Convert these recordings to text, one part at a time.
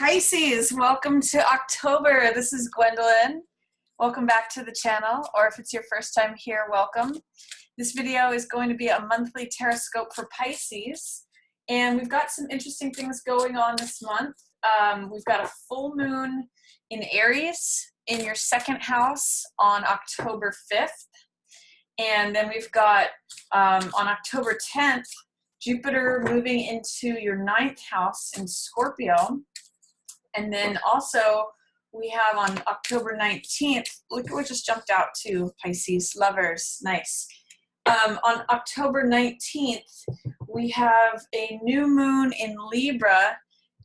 Pisces, welcome to October. This is Gwendolyn. Welcome back to the channel, or if it's your first time here, welcome. This video is going to be a monthly Tarotscope for Pisces, and we've got some interesting things going on this month. We've got a full moon in Aries in your second house on October 5th, and then we've got on October 10th, Jupiter moving into your ninth house in Scorpio. And then also we have on October 19th, look at what just jumped out to Pisces, lovers, nice. On October 19th, we have a new moon in Libra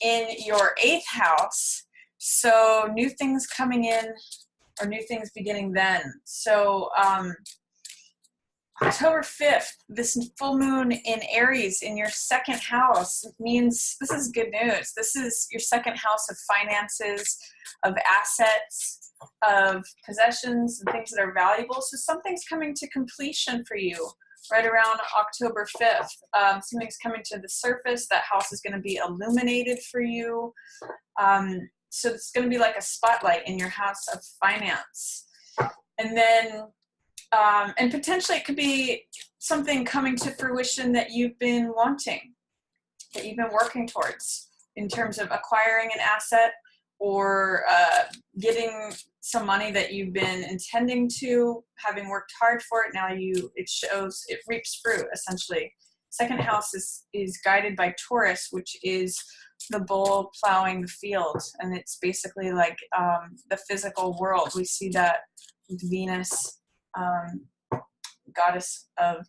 in your eighth house. So new things coming in, or new things beginning then. So October 5th, this full moon in Aries in your second house means this is good news. This is your second house of finances, of assets, of possessions, and things that are valuable. So something's coming to completion for you right around October 5th. Something's coming to the surface. That house is going to be illuminated for you. So it's going to be like a spotlight in your house of finance. And then and potentially it could be something coming to fruition that you've been wanting, that you've been working towards in terms of acquiring an asset or getting some money that you've been intending to, having worked hard for it. Now it reaps fruit essentially. Second house is guided by Taurus, which is the bull plowing the field. And it's basically like the physical world. We see that with Venus, goddess of,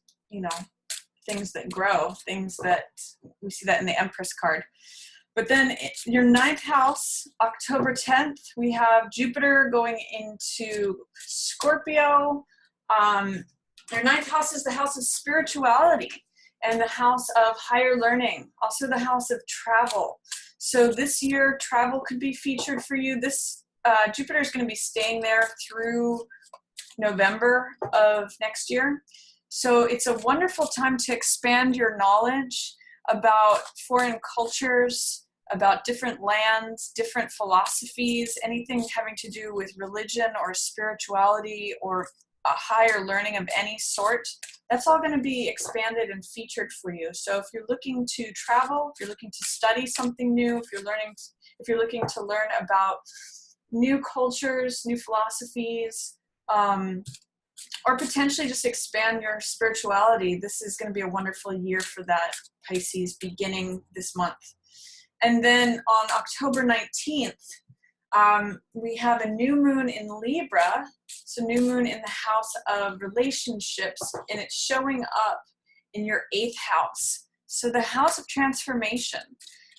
things that grow, things that we see that in the Empress card. But then your ninth house, October 10th, we have Jupiter going into Scorpio. Your ninth house is the house of spirituality and the house of higher learning, also the house of travel. So this year, travel could be featured for you. This Jupiter is going to be staying there through November of next year. So it's a wonderful time to expand your knowledge about foreign cultures, about different lands, different philosophies, anything having to do with religion or spirituality or a higher learning of any sort. That's all going to be expanded and featured for you. So if you're looking to travel, if you're looking to study something new, if you're looking to learn about new cultures, new philosophies, or potentially just expand your spirituality, this is going to be a wonderful year for that, Pisces, beginning this month. And then on October 19th, we have a new moon in Libra, so new moon in the house of relationships, and it's showing up in your eighth house. So the house of transformation,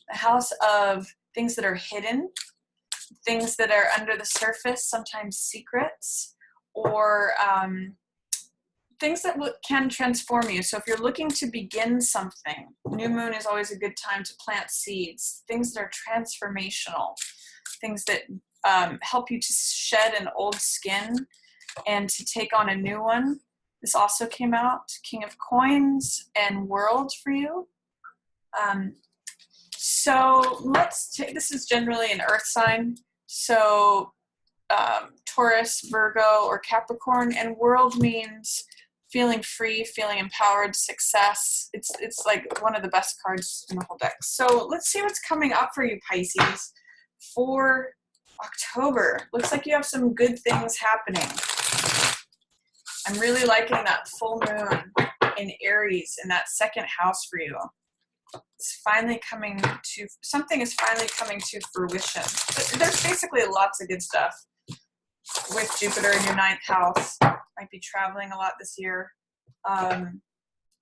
the house of things that are hidden, things that are under the surface, sometimes secrets, or things that can transform you. So if you're looking to begin something, new moon is always a good time to plant seeds, things that are transformational, things that help you to shed an old skin and to take on a new one. This also came out, King of Coins and World for you. So this is generally an earth sign. So Taurus, Virgo, or Capricorn, and World means feeling free, feeling empowered, success. It's like one of the best cards in the whole deck. So let's see what's coming up for you, Pisces, for October. Looks like you have some good things happening. I'm really liking that full moon in Aries in that second house for you. Something is finally coming to fruition. There's basically lots of good stuff with Jupiter in your ninth house. Might be traveling a lot this year,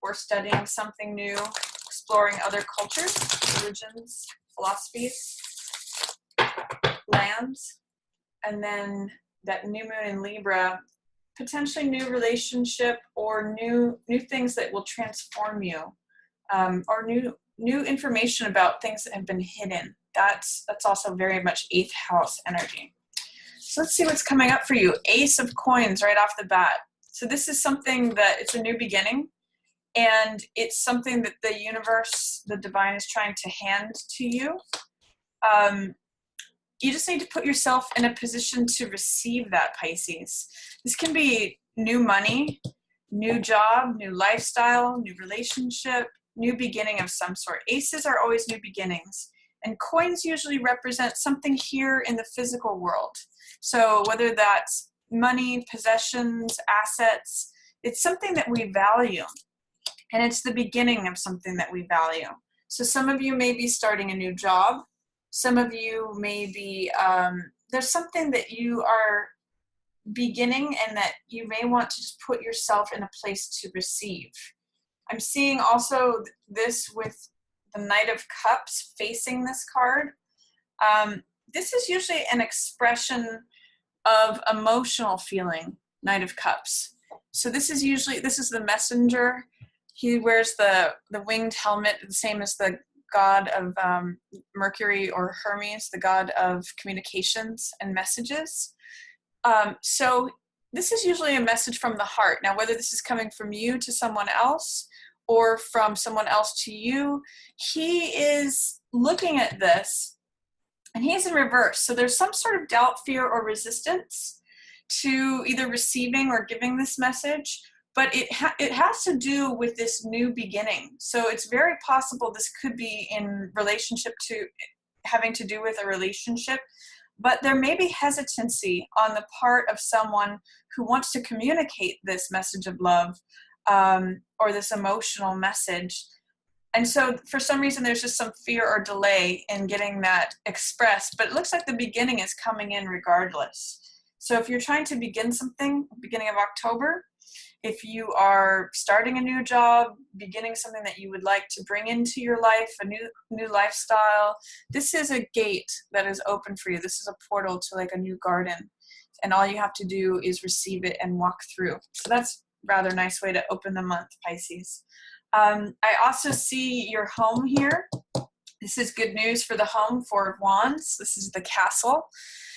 or studying something new, exploring other cultures, religions, philosophies, lands. And then that new moon in Libra, potentially new relationship or new things that will transform you, or new information about things that have been hidden. That's also very much eighth house energy. So let's see what's coming up for you. Ace of Coins right off the bat. So this is something that it's a new beginning, and it's something that the universe, the divine, is trying to hand to you. you just need to put yourself in a position to receive that, Pisces. This can be new money, new job, new lifestyle, new relationship, new beginning of some sort. Aces are always new beginnings. And coins usually represent something here in the physical world. So whether that's money, possessions, assets, it's something that we value. And it's the beginning of something that we value. So some of you may be starting a new job. Some of you may be, there's something that you are beginning and that you may want to just put yourself in a place to receive. I'm seeing also this with the Knight of Cups facing this card. This is usually an expression of emotional feeling, Knight of Cups. So this is the messenger. He wears the winged helmet, the same as the god of Mercury or Hermes, the god of communications and messages. So this is usually a message from the heart. Now, whether this is coming from you to someone else or from someone else to you, he is looking at this and he's in reverse. So there's some sort of doubt, fear, or resistance to either receiving or giving this message. But it has to do with this new beginning. So it's very possible this could be in relationship to having to do with a relationship, but there may be hesitancy on the part of someone who wants to communicate this message of love or this emotional message. And so for some reason, there's just some fear or delay in getting that expressed, but it looks like the beginning is coming in regardless. So if you're trying to begin something, beginning of October, if you are starting a new job, beginning something that you would like to bring into your life, a new lifestyle, this is a gate that is open for you. This is a portal to like a new garden. And all you have to do is receive it and walk through. So that's a rather nice way to open the month, Pisces. I also see your home here. This is good news for the home, Four of Wands. This is the castle.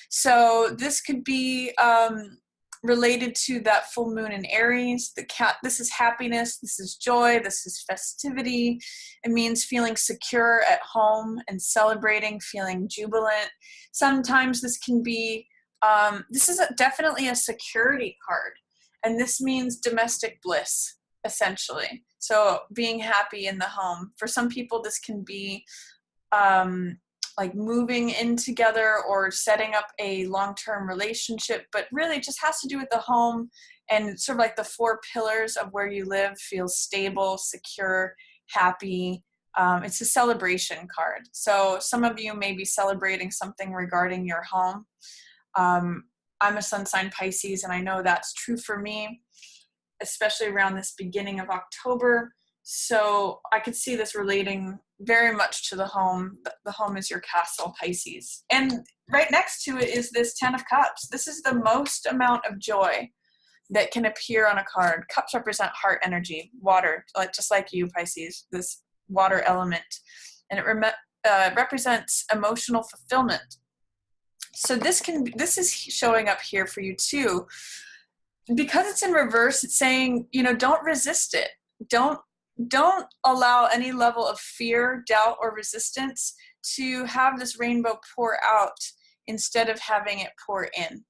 So this could be related to that full moon in Aries. This is happiness, this is joy, this is festivity. It means feeling secure at home and celebrating, feeling jubilant. Sometimes this can be, this is definitely a security card. And this means domestic bliss, essentially. So being happy in the home. For some people, this can be like moving in together or setting up a long-term relationship, but really it just has to do with the home and sort of like the four pillars of where you live feels stable, secure, happy. It's a celebration card. So some of you may be celebrating something regarding your home. I'm a sun sign Pisces, and I know that's true for me, especially around this beginning of October. So I could see this relating very much to the home. The home is your castle, Pisces. And right next to it is this 10 of Cups. This is the most amount of joy that can appear on a card. Cups represent heart energy, water, just like you, Pisces, this water element. And it represents emotional fulfillment. So this is showing up here for you too. Because it's in reverse, it's saying, don't resist it. Don't allow any level of fear, doubt, or resistance to have this rainbow pour out instead of having it pour in.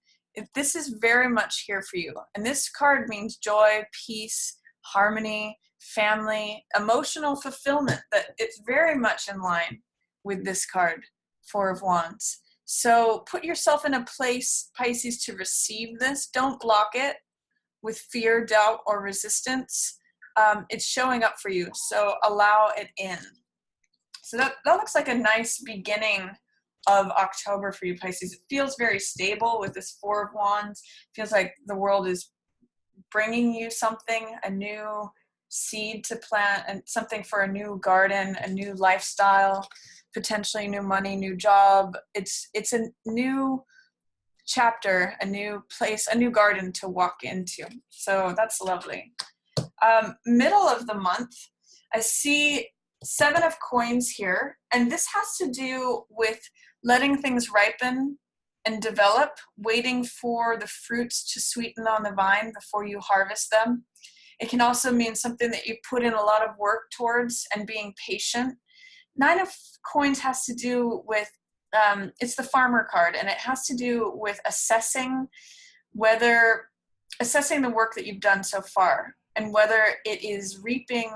This is very much here for you. And this card means joy, peace, harmony, family, emotional fulfillment. That it's very much in line with this card, Four of Wands. So put yourself in a place, Pisces, to receive this. Don't block it with fear, doubt, or resistance. It's showing up for you, so allow it in. So that looks like a nice beginning of October for you, Pisces. It feels very stable with this Four of Wands. It feels like the world is bringing you something, a new seed to plant, and something for a new garden, a new lifestyle, potentially new money, new job. It's a new chapter, a new place, a new garden to walk into. So that's lovely. Middle of the month, I see 7 of Coins here, and this has to do with letting things ripen and develop, waiting for the fruits to sweeten on the vine before you harvest them. It can also mean something that you put in a lot of work towards and being patient. 9 of Coins has to do with it's the farmer card, and it has to do with assessing the work that you've done so far and whether it is reaping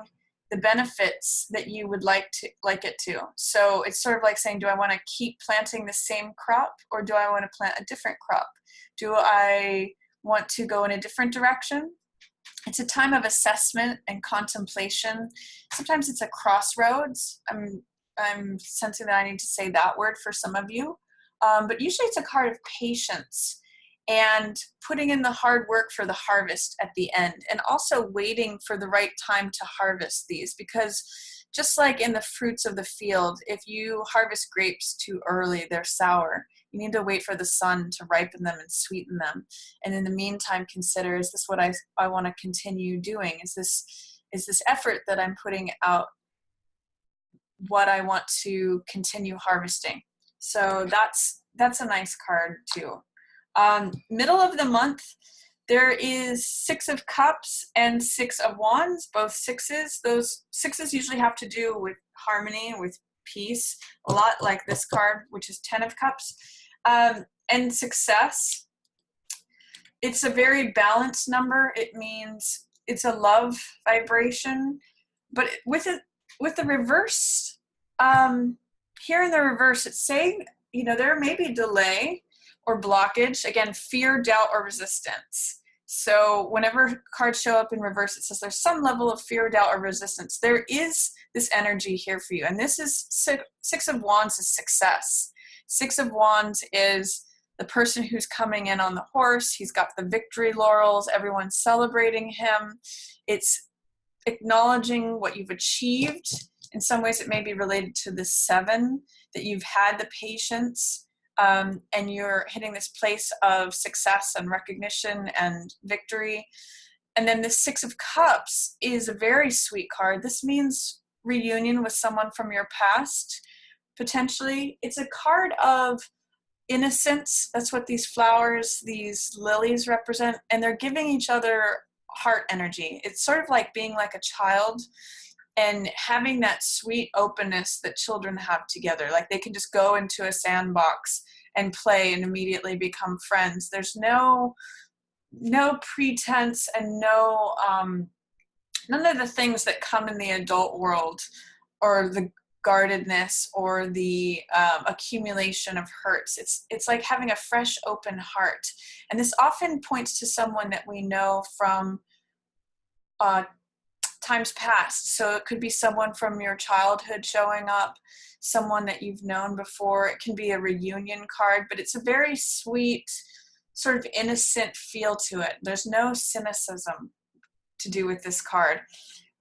the benefits that you would like it to. So it's sort of like saying, do I want to keep planting the same crop, or do I want to plant a different crop? Do I want to go in a different direction? It's a time of assessment and contemplation. Sometimes it's a crossroads. I'm sensing that I need to say that word for some of you. But usually it's a card of patience and putting in the hard work for the harvest at the end, and also waiting for the right time to harvest these, because just like in the fruits of the field, if you harvest grapes too early, they're sour. You need to wait for the sun to ripen them and sweeten them. And in the meantime, consider, is this what I want to continue doing? Is this effort that I'm putting out what I want to continue harvesting? So that's a nice card too. Middle of the month, there is 6 of Cups and 6 of Wands, both sixes. Those sixes usually have to do with harmony, with peace, a lot like this card, which is 10 of Cups. And success. It's a very balanced number. It means it's a love vibration. But with the reverse, here in the reverse, it's saying, there may be delay or blockage. Again, fear, doubt, or resistance. So whenever cards show up in reverse, it says there's some level of fear, doubt, or resistance. There is this energy here for you. And this is 6 of Wands is success. 6 of Wands is the person who's coming in on the horse. He's got the victory laurels. Everyone's celebrating him. It's acknowledging what you've achieved. In some ways, it may be related to the 7, that you've had the patience, and you're hitting this place of success and recognition and victory. And then the 6 of Cups is a very sweet card. This means reunion with someone from your past, potentially. It's a card of innocence. That's what these flowers, these lilies represent. And they're giving each other heart energy. It's sort of like being like a child and having that sweet openness that children have together. Like they can just go into a sandbox and play and immediately become friends. There's no pretense and none of the things that come in the adult world, or the guardedness, or the accumulation of hurts. It's like having a fresh, open heart. And this often points to someone that we know from times past. So it could be someone from your childhood showing up, someone that you've known before. It can be a reunion card, but it's a very sweet, sort of innocent feel to it. There's no cynicism to do with this card.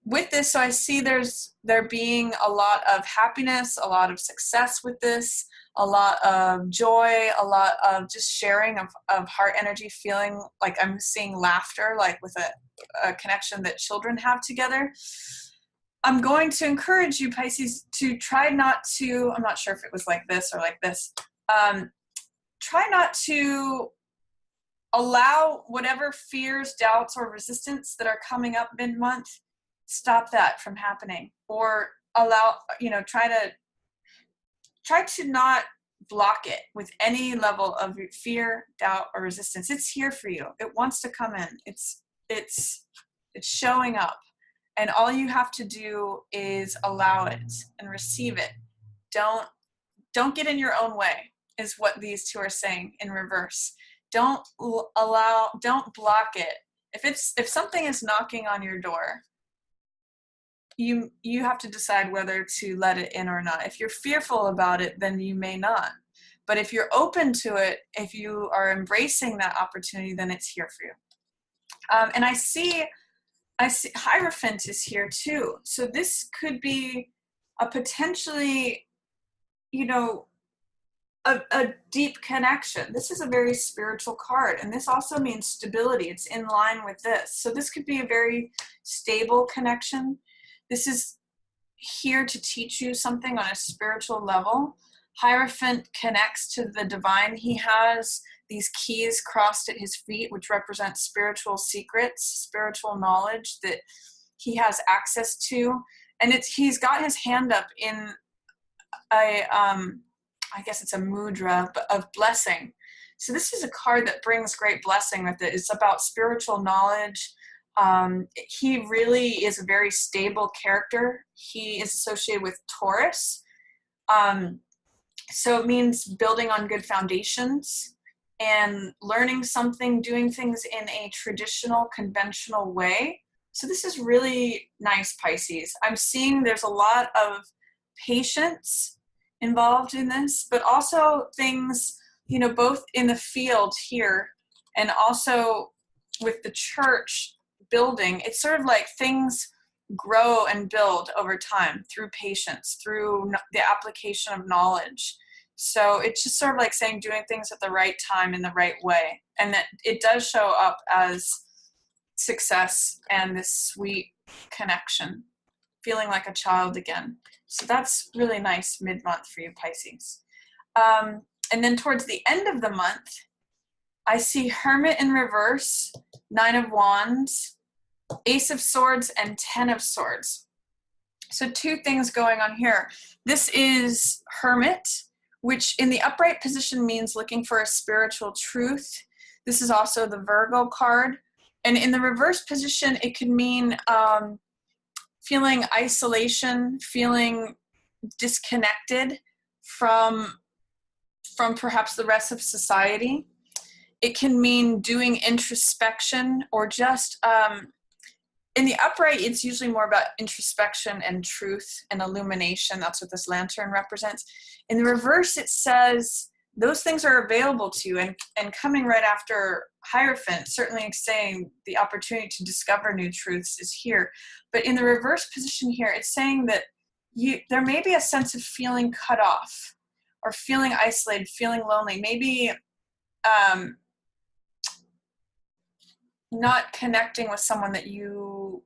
With this, so I see there being a lot of happiness, a lot of success with this, a lot of joy, a lot of just sharing of heart energy, feeling like I'm seeing laughter, like with a connection that children have together. I'm going to encourage you, Pisces, to try not to, I'm not sure if it was like this or like this, try not to allow whatever fears, doubts, or resistance that are coming up mid-month, stop that from happening, or allow, try to not block it with any level of fear, doubt, or resistance. It's here for you. It wants to come in. It's showing up, and all you have to do is allow it and receive it. Don't get in your own way, is what these two are saying in reverse. Don't block it. If something is knocking on your door, you have to decide whether to let it in or not. If you're fearful about it, then you may not. But if you're open to it, if you are embracing that opportunity, then it's here for you. And I see Hierophant is here too. So this could be a potentially, a deep connection. This is a very spiritual card, and this also means stability. It's in line with this. So this could be a very stable connection. This is here to teach you something on a spiritual level. Hierophant connects to the divine. He has these keys crossed at his feet, which represent spiritual secrets, spiritual knowledge that he has access to. And he's got his hand up in I guess it's a mudra of blessing. So this is a card that brings great blessing with it. It's about spiritual knowledge. He really is a very stable character. He is associated with Taurus. So it means building on good foundations and learning something, doing things in a traditional, conventional way. So this is really nice, Pisces. I'm seeing there's a lot of patience involved in this, but also things, you know, both in the field here and also with the church building. It's sort of like things grow and build over time through patience, through the application of knowledge. So it's just sort of like saying doing things at the right time in the right way. And that it does show up as success and this sweet connection, feeling like a child again. So that's really nice mid-month for you, Pisces. And then towards the end of the month, I see Hermit in reverse, 9 of Wands, Ace of Swords, and 10 of Swords. So two things going on here. This is Hermit, which in the upright position means looking for a spiritual truth. This is also the Virgo card. And in the reverse position, it could mean feeling isolation, feeling disconnected from perhaps the rest of society. It can mean doing introspection or just, in the upright, it's usually more about introspection and truth and illumination. That's what this lantern represents. In the reverse, it says those things are available to you, and coming right after Hierophant, certainly saying the opportunity to discover new truths is here. But in the reverse position here, it's saying that there may be a sense of feeling cut off or feeling isolated, feeling lonely, maybe not connecting with someone that you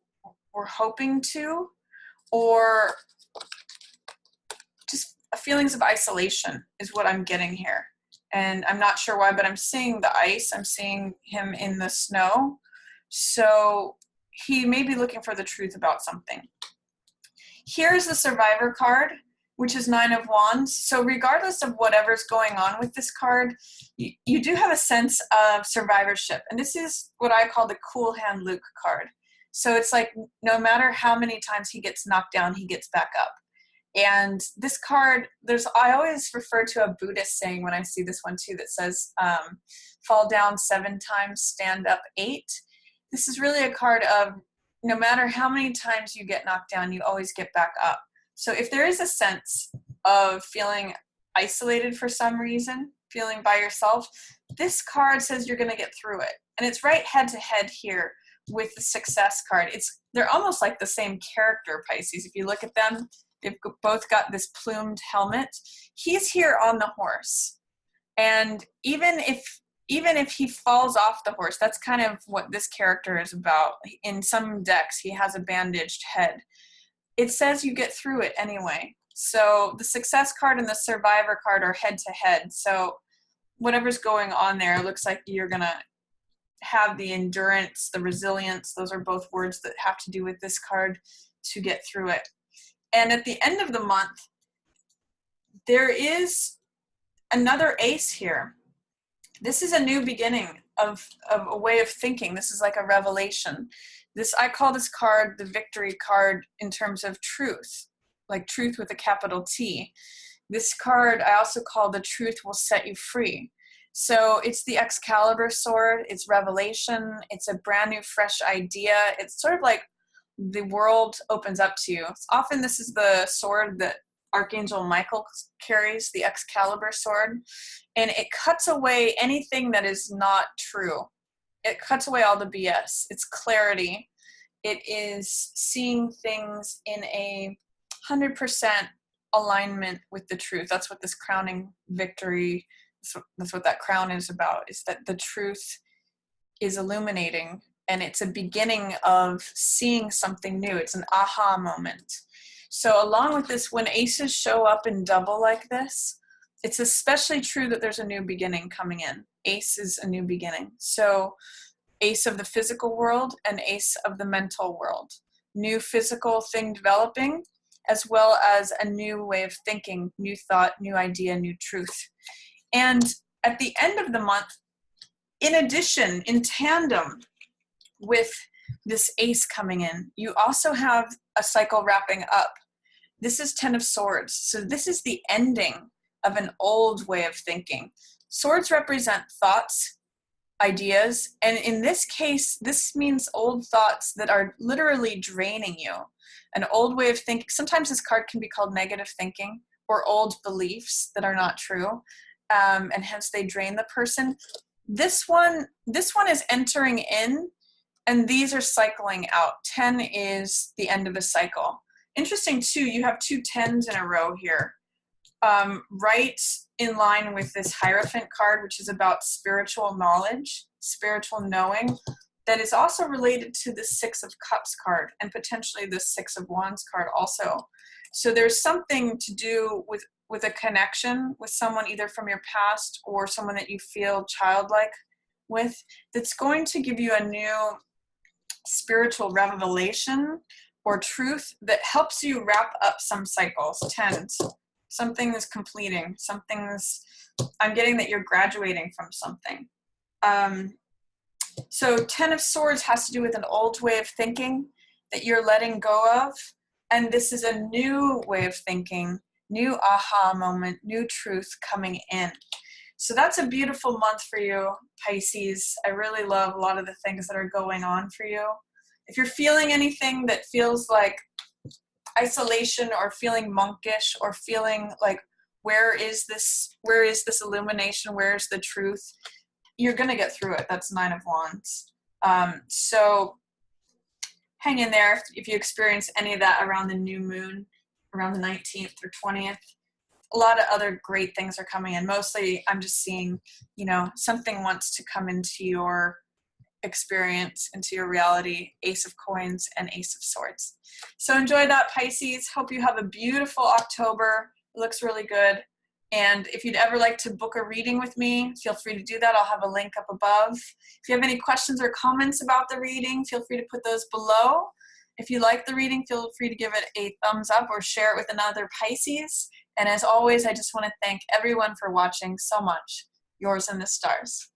were hoping to, or just feelings of isolation is what I'm getting here. And I'm not sure why, but I'm seeing the ice. I'm seeing him in the snow. So he may be looking for the truth about something. Here's the Survivor card, which is 9 of Wands. So regardless of whatever's going on with this card, you do have a sense of survivorship. And this is what I call the cool hand Luke card. So it's like no matter how many times he gets knocked down, he gets back up. And this card, I always refer to a Buddhist saying when I see this one too that says, fall down 7 times, stand up 8. This is really a card of no matter how many times you get knocked down, you always get back up. So if there is a sense of feeling isolated for some reason, feeling by yourself, this card says you're going to get through it. And it's right head to head here with the Success card. They're almost like the same character, Pisces. If you look at them, they've both got this plumed helmet. He's here on the horse. And even if he falls off the horse, that's kind of what this character is about. In some decks, he has a bandaged head. It says you get through it anyway. So the Success card and the Survivor card are head to head. So whatever's going on there, it looks like you're going to have the endurance, the resilience. Those are both words that have to do with this card to get through it. And at the end of the month, there is another ace here. This is a new beginning of a way of thinking. This is like a revelation. I call this card the victory card in terms of truth, like truth with a capital T. This card I also call the truth will set you free. So it's the Excalibur sword, it's revelation, it's a brand new fresh idea. It's sort of like the world opens up to you. Often this is the sword that Archangel Michael carries, the Excalibur sword, and it cuts away anything that is not true. It cuts away all the BS. It's clarity. It is seeing things in a 100% alignment with the truth. That's what this crowning victory, that's what that crown is about, is that the truth is illuminating, and it's a beginning of seeing something new. It's an aha moment. So along with this, when aces show up in double like this, it's especially true that there's a new beginning coming in. Ace is a new beginning. So ace of the physical world and ace of the mental world. New physical thing developing, as well as a new way of thinking, new thought, new idea, new truth. And at the end of the month, in addition, in tandem with this ace coming in, you also have a cycle wrapping up. This is 10 of Swords. So this is the ending of an old way of thinking. Swords represent thoughts, ideas, and in this case, this means old thoughts that are literally draining you. An old way of thinking. Sometimes this card can be called negative thinking or old beliefs that are not true, and hence they drain the person. This one is entering in, and these are cycling out. 10 is the end of a cycle. Interesting too, you have 2 10s in a row here. Right in line with this Hierophant card, which is about spiritual knowledge, spiritual knowing, that is also related to the 6 of Cups card and potentially the 6 of Wands card also. So there's something to do with a connection with someone either from your past or someone that you feel childlike with, that's going to give you a new spiritual revelation or truth that helps you wrap up some cycles. 10s. Something is completing. I'm getting that you're graduating from something. So 10 of Swords has to do with an old way of thinking that you're letting go of. And this is a new way of thinking, new aha moment, new truth coming in. So that's a beautiful month for you, Pisces. I really love a lot of the things that are going on for you. If you're feeling anything that feels like isolation or feeling monkish or feeling like, where is this illumination? Where's the truth? You're going to get through it. That's 9 of Wands. So hang in there if you experience any of that around the new moon, around the 19th or 20th. A lot of other great things are coming in. Mostly I'm just seeing, something wants to come into your experience, into your reality. Ace of Coins and Ace of Swords. So enjoy that, Pisces. Hope you have a beautiful October. It looks really good. And if you'd ever like to book a reading with me, feel free to do that. I'll have a link up above. If you have any questions or comments about the reading, feel free to put those below. If you like the reading, feel free to give it a thumbs up or share it with another Pisces. And as always, I just want to thank everyone for watching so much. Yours in the stars.